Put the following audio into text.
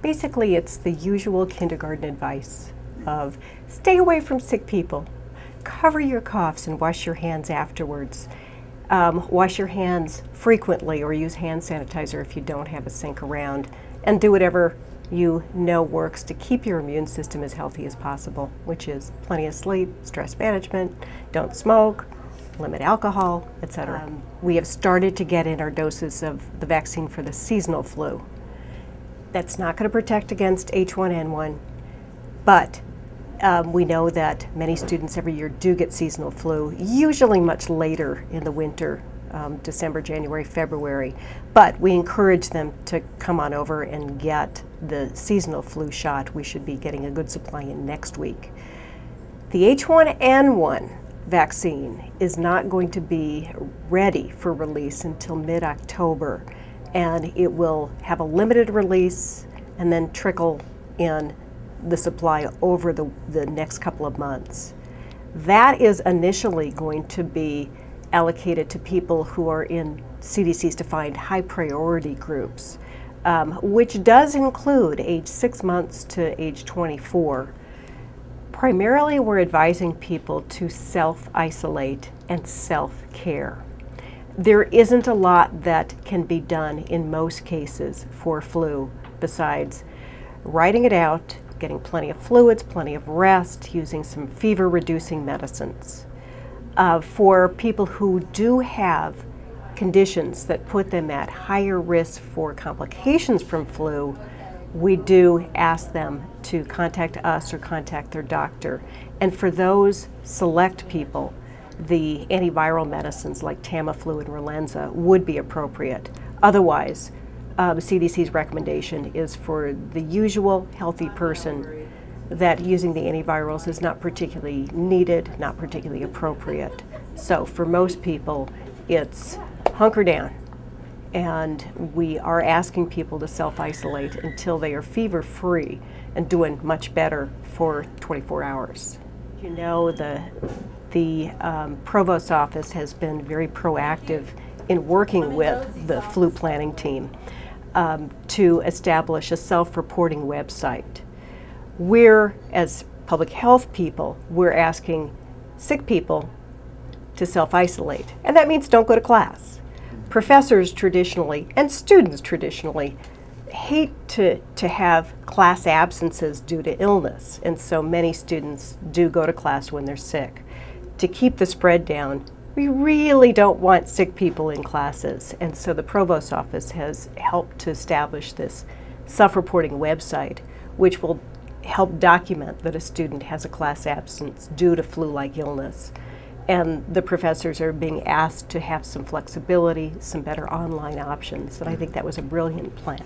Basically, it's the usual kindergarten advice of stay away from sick people, cover your coughs and wash your hands afterwards. Wash your hands frequently or use hand sanitizer if you don't have a sink around, and do whatever you know works to keep your immune system as healthy as possible, which is plenty of sleep, stress management, don't smoke, limit alcohol, etc. We have started to get in our doses of the vaccine for the seasonal flu. That's not going to protect against H1N1, but we know that many students every year do get seasonal flu, usually much later in the winter, December, January, February. But we encourage them to come on over and get the seasonal flu shot. We should be getting a good supply in next week. The H1N1 vaccine is not going to be ready for release until mid-October, and it will have a limited release and then trickle in the supply over the next couple of months. That is initially going to be allocated to people who are in CDC's defined high priority groups, which does include age 6 months to age 24. Primarily, we're advising people to self-isolate and self-care. There isn't a lot that can be done in most cases for flu besides writing it out, getting plenty of fluids, plenty of rest, using some fever-reducing medicines. For people who do have conditions that put them at higher risk for complications from flu, we do ask them to contact us or contact their doctor. And for those select people, the antiviral medicines like Tamiflu and Relenza would be appropriate. Otherwise, CDC's recommendation is for the usual healthy person that using the antivirals is not particularly needed, not particularly appropriate. So for most people, it's hunker down. And we are asking people to self-isolate until they are fever-free and doing much better for 24 hours. You know, the Provost's office has been very proactive in working with the flu planning team to establish a self-reporting website. We're, as public health people, we're asking sick people to self-isolate, and that means don't go to class. Professors traditionally, and students traditionally, hate to have class absences due to illness, and so many students do go to class when they're sick. To keep the spread down, we really don't want sick people in classes, and so the Provost's office has helped to establish this self-reporting website, which will help document that a student has a class absence due to flu-like illness. And the professors are being asked to have some flexibility, some better online options, and I think that was a brilliant plan.